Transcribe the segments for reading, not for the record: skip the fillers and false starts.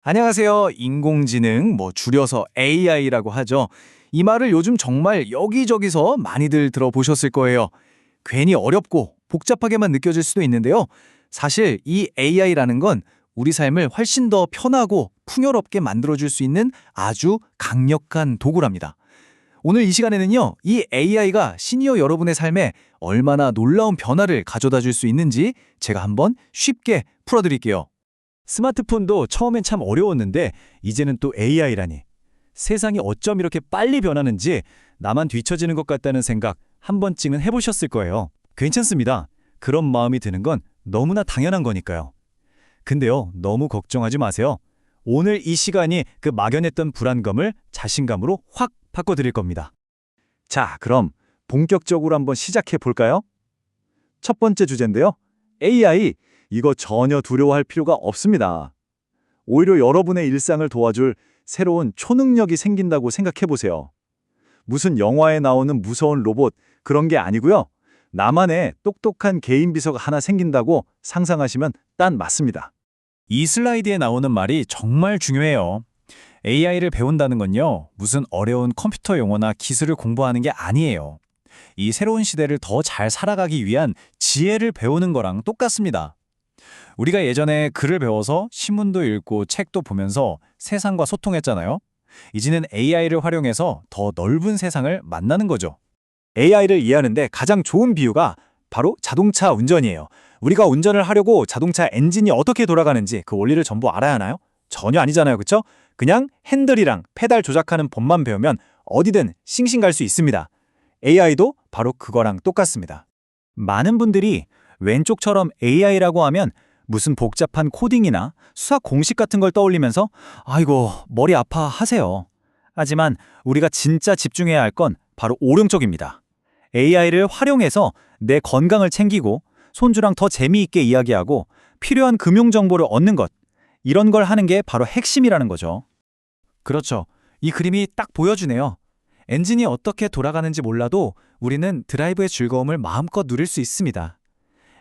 안녕하세요. 인공지능, 줄여서 AI라고 하죠. 이 말을 요즘 정말 여기저기서 많이들 들어보셨을 거예요. 괜히 어렵고 복잡하게만 느껴질 수도 있는데요. 사실 이 AI라는 건 우리 삶을 훨씬 더 편하고 풍요롭게 만들어줄 수 있는 아주 강력한 도구랍니다. 오늘 이 시간에는요, 이 AI가 시니어 여러분의 삶에 얼마나 놀라운 변화를 가져다 줄 수 있는지 제가 한번 쉽게 풀어드릴게요. 스마트폰도 처음엔 참 어려웠는데 이제는 또 AI라니. 세상이 어쩜 이렇게 빨리 변하는지 나만 뒤처지는 것 같다는 생각 한 번쯤은 해보셨을 거예요. 괜찮습니다. 그런 마음이 드는 건 너무나 당연한 거니까요. 근데요, 너무 걱정하지 마세요. 오늘 이 시간이 그 막연했던 불안감을 자신감으로 확 바꿔드릴 겁니다. 자, 그럼 본격적으로 한번 시작해 볼까요? 첫 번째 주제인데요. AI, 이거 전혀 두려워할 필요가 없습니다. 오히려 여러분의 일상을 도와줄 새로운 초능력이 생긴다고 생각해 보세요. 무슨 영화에 나오는 무서운 로봇, 그런 게 아니고요. 나만의 똑똑한 개인 비서가 하나 생긴다고 상상하시면 딱 맞습니다. 이 슬라이드에 나오는 말이 정말 중요해요. AI를 배운다는 건요, 무슨 어려운 컴퓨터 용어나 기술을 공부하는 게 아니에요. 이 새로운 시대를 더 잘 살아가기 위한 지혜를 배우는 거랑 똑같습니다. 우리가 예전에 글을 배워서 신문도 읽고 책도 보면서 세상과 소통했잖아요. 이제는 AI를 활용해서 더 넓은 세상을 만나는 거죠. AI를 이해하는데 가장 좋은 비유가 바로 자동차 운전이에요. 우리가 운전을 하려고 자동차 엔진이 어떻게 돌아가는지 그 원리를 전부 알아야 하나요? 전혀 아니잖아요, 그렇죠? 그냥 핸들이랑 페달 조작하는 법만 배우면 어디든 싱싱 갈 수 있습니다. AI도 바로 그거랑 똑같습니다. 많은 분들이 왼쪽처럼 AI라고 하면 무슨 복잡한 코딩이나 수학 공식 같은 걸 떠올리면서 아이고 머리 아파 하세요. 하지만 우리가 진짜 집중해야 할 건 바로 오른쪽입니다. AI를 활용해서 내 건강을 챙기고 손주랑 더 재미있게 이야기하고 필요한 금융 정보를 얻는 것, 이런 걸 하는 게 바로 핵심이라는 거죠. 그렇죠. 이 그림이 딱 보여주네요. 엔진이 어떻게 돌아가는지 몰라도 우리는 드라이브의 즐거움을 마음껏 누릴 수 있습니다.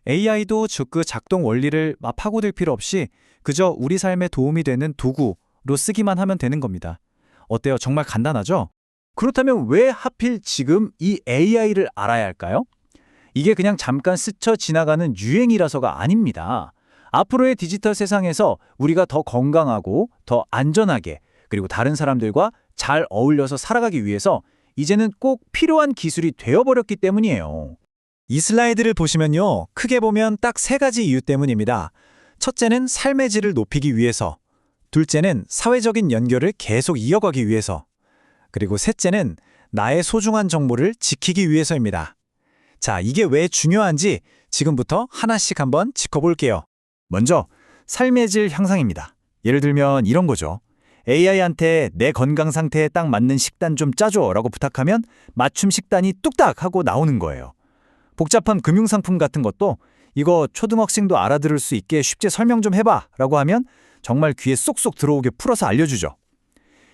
AI도 그 작동 원리를 파고들 필요 없이 그저 우리 삶에 도움이 되는 도구로 쓰기만 하면 되는 겁니다. 어때요? 정말 간단하죠? 그렇다면 왜 하필 지금 이 AI를 알아야 할까요? 이게 그냥 잠깐 스쳐 지나가는 유행이라서가 아닙니다. 앞으로의 디지털 세상에서 우리가 더 건강하고 더 안전하게 그리고 다른 사람들과 잘 어울려서 살아가기 위해서 이제는 꼭 필요한 기술이 되어버렸기 때문이에요. 이 슬라이드를 보시면요, 크게 보면 딱 세 가지 이유 때문입니다. 첫째는 삶의 질을 높이기 위해서, 둘째는 사회적인 연결을 계속 이어가기 위해서, 그리고 셋째는 나의 소중한 정보를 지키기 위해서입니다. 자, 이게 왜 중요한지 지금부터 하나씩 한번 짚어볼게요. 먼저 삶의 질 향상입니다. 예를 들면 이런 거죠. AI한테 내 건강 상태에 딱 맞는 식단 좀 짜줘 라고 부탁하면 맞춤 식단이 뚝딱 하고 나오는 거예요. 복잡한 금융상품 같은 것도 이거 초등학생도 알아들을 수 있게 쉽게 설명 좀 해봐 라고 하면 정말 귀에 쏙쏙 들어오게 풀어서 알려주죠.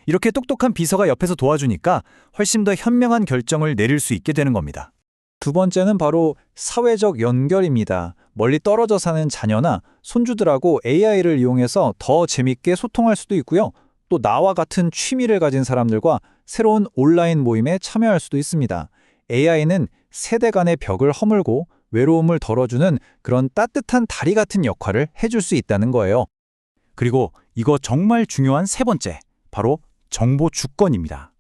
이렇게 똑똑한 비서가 옆에서 도와주니까 훨씬 더 현명한 결정을 내릴 수 있게 되는 겁니다. 두 번째는 바로 사회적 연결입니다. 멀리 떨어져 사는 자녀나 손주들하고 AI를 이용해서 더 재밌게 소통할 수도 있고요. 또 나와 같은 취미를 가진 사람들과 새로운 온라인 모임에 참여할 수도 있습니다. AI는 세대 간의 벽을 허물고 외로움을 덜어주는 그런 따뜻한 다리 같은 역할을 해줄 수 있다는 거예요. 그리고 이거 정말 중요한 세 번째, 바로 정보 주권입니다.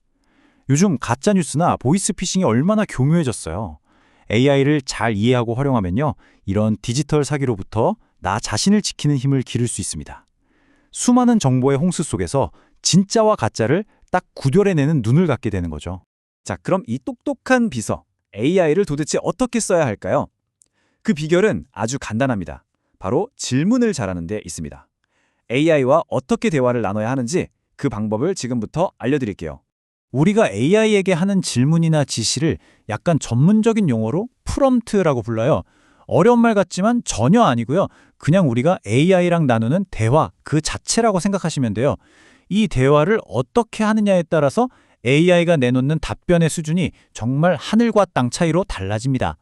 요즘 가짜뉴스나 보이스피싱이 얼마나 교묘해졌어요. AI를 잘 이해하고 활용하면요, 이런 디지털 사기로부터 나 자신을 지키는 힘을 기를 수 있습니다. 수많은 정보의 홍수 속에서 진짜와 가짜를 딱 구별해내는 눈을 갖게 되는 거죠. 자, 그럼 이 똑똑한 비서, AI를 도대체 어떻게 써야 할까요? 그 비결은 아주 간단합니다. 바로 질문을 잘하는 데 있습니다. AI와 어떻게 대화를 나눠야 하는지 그 방법을 지금부터 알려드릴게요. 우리가 AI에게 하는 질문이나 지시를 약간 전문적인 용어로 프롬프트라고 불러요. 어려운 말 같지만 전혀 아니고요. 그냥 우리가 AI랑 나누는 대화 그 자체라고 생각하시면 돼요. 이 대화를 어떻게 하느냐에 따라서 AI가 내놓는 답변의 수준이 정말 하늘과 땅 차이로 달라집니다.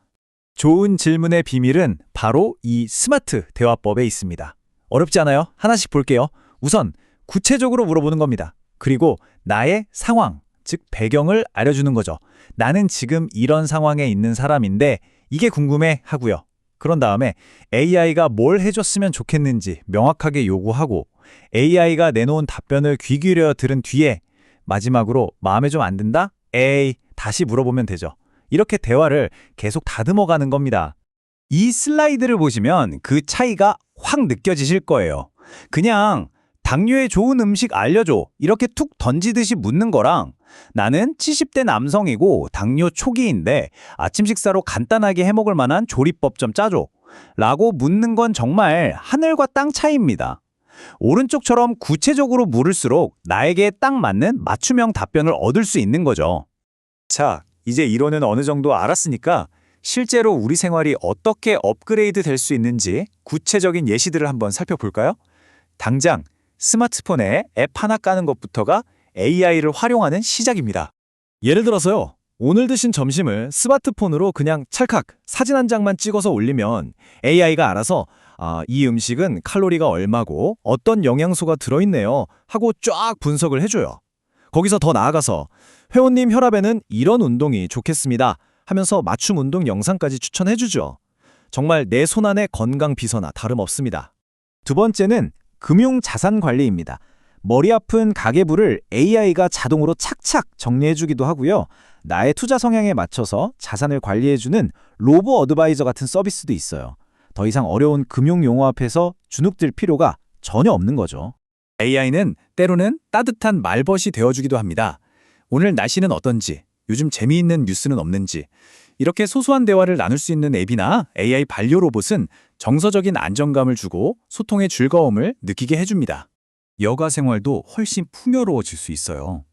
좋은 질문의 비밀은 바로 이 스마트 대화법에 있습니다. 어렵지 않아요? 하나씩 볼게요. 우선 구체적으로 물어보는 겁니다. 그리고 나의 상황, 즉 배경을 알려주는 거죠. 나는 지금 이런 상황에 있는 사람인데 이게 궁금해 하고요. 그런 다음에 AI가 뭘 해줬으면 좋겠는지 명확하게 요구하고 AI가 내놓은 답변을 귀 기울여 들은 뒤에 마지막으로 마음에 좀 안 든다? 에이, 다시 물어보면 되죠. 이렇게 대화를 계속 다듬어가는 겁니다. 이 슬라이드를 보시면 그 차이가 확 느껴지실 거예요. 그냥 당뇨에 좋은 음식 알려줘 이렇게 툭 던지듯이 묻는 거랑 나는 70대 남성이고 당뇨 초기인데 아침 식사로 간단하게 해먹을 만한 조리법 좀 짜줘 라고 묻는 건 정말 하늘과 땅 차이입니다. 오른쪽처럼 구체적으로 물을수록 나에게 딱 맞는 맞춤형 답변을 얻을 수 있는 거죠. 자, 이제 이론은 어느 정도 알았으니까 실제로 우리 생활이 어떻게 업그레이드 될 수 있는지 구체적인 예시들을 한번 살펴볼까요? 당장 스마트폰에 앱 하나 까는 것부터가 AI를 활용하는 시작입니다. 예를 들어서요. 오늘 드신 점심을 스마트폰으로 그냥 찰칵 사진 한 장만 찍어서 올리면 AI가 알아서 이 음식은 칼로리가 얼마고 어떤 영양소가 들어있네요 하고 쫙 분석을 해줘요. 거기서 더 나아가서 회원님 혈압에는 이런 운동이 좋겠습니다 하면서 맞춤 운동 영상까지 추천해주죠. 정말 내 손안의 건강 비서나 다름없습니다. 두 번째는 금융 자산 관리입니다. 머리 아픈 가계부를 AI가 자동으로 착착 정리해주기도 하고요. 나의 투자 성향에 맞춰서 자산을 관리해주는 로보 어드바이저 같은 서비스도 있어요. 더 이상 어려운 금융 용어 앞에서 주눅들 필요가 전혀 없는 거죠. AI는 때로는 따뜻한 말벗이 되어주기도 합니다. 오늘 날씨는 어떤지, 요즘 재미있는 뉴스는 없는지 이렇게 소소한 대화를 나눌 수 있는 앱이나 AI 반려 로봇은 정서적인 안정감을 주고 소통의 즐거움을 느끼게 해줍니다. 여가 생활도 훨씬 풍요로워질 수 있어요.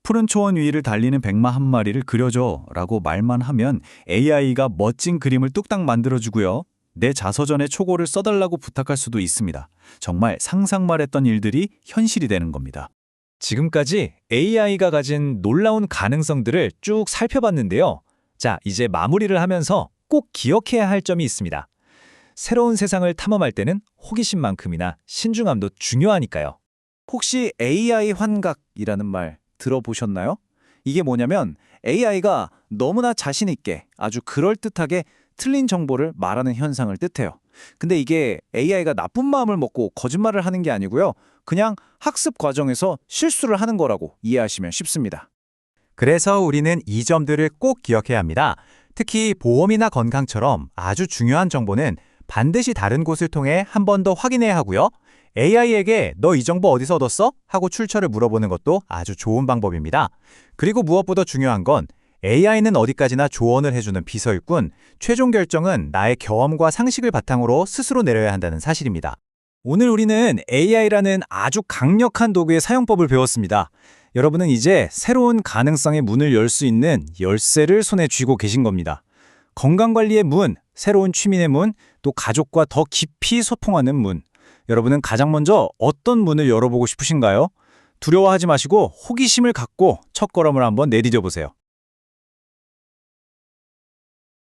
푸른 초원 위를 달리는 백마 한 마리를 그려줘 라고 말만 하면 AI가 멋진 그림을 뚝딱 만들어주고요. 내 자서전에 초고를 써달라고 부탁할 수도 있습니다. 정말 상상만 했던 일들이 현실이 되는 겁니다. 지금까지 AI가 가진 놀라운 가능성들을 쭉 살펴봤는데요. 자, 이제 마무리를 하면서 꼭 기억해야 할 점이 있습니다. 새로운 세상을 탐험할 때는 호기심만큼이나 신중함도 중요하니까요. 혹시 AI 환각이라는 말 들어보셨나요? 이게 뭐냐면 AI가 너무나 자신 있게 아주 그럴듯하게 틀린 정보를 말하는 현상을 뜻해요. 근데 이게 AI가 나쁜 마음을 먹고 거짓말을 하는 게 아니고요. 그냥 학습 과정에서 실수를 하는 거라고 이해하시면 쉽습니다. 그래서 우리는 이 점들을 꼭 기억해야 합니다. 특히 보험이나 건강처럼 아주 중요한 정보는 반드시 다른 곳을 통해 한 번 더 확인해야 하고요. AI에게 너 이 정보 어디서 얻었어? 하고 출처를 물어보는 것도 아주 좋은 방법입니다. 그리고 무엇보다 중요한 건 AI는 어디까지나 조언을 해주는 비서일 뿐 최종 결정은 나의 경험과 상식을 바탕으로 스스로 내려야 한다는 사실입니다. 오늘 우리는 AI라는 아주 강력한 도구의 사용법을 배웠습니다. 여러분은 이제 새로운 가능성의 문을 열 수 있는 열쇠를 손에 쥐고 계신 겁니다. 건강관리의 문, 새로운 취미의 문, 또 가족과 더 깊이 소통하는 문. 여러분은 가장 먼저 어떤 문을 열어보고 싶으신가요? 두려워하지 마시고 호기심을 갖고 첫걸음을 한번 내디뎌 보세요.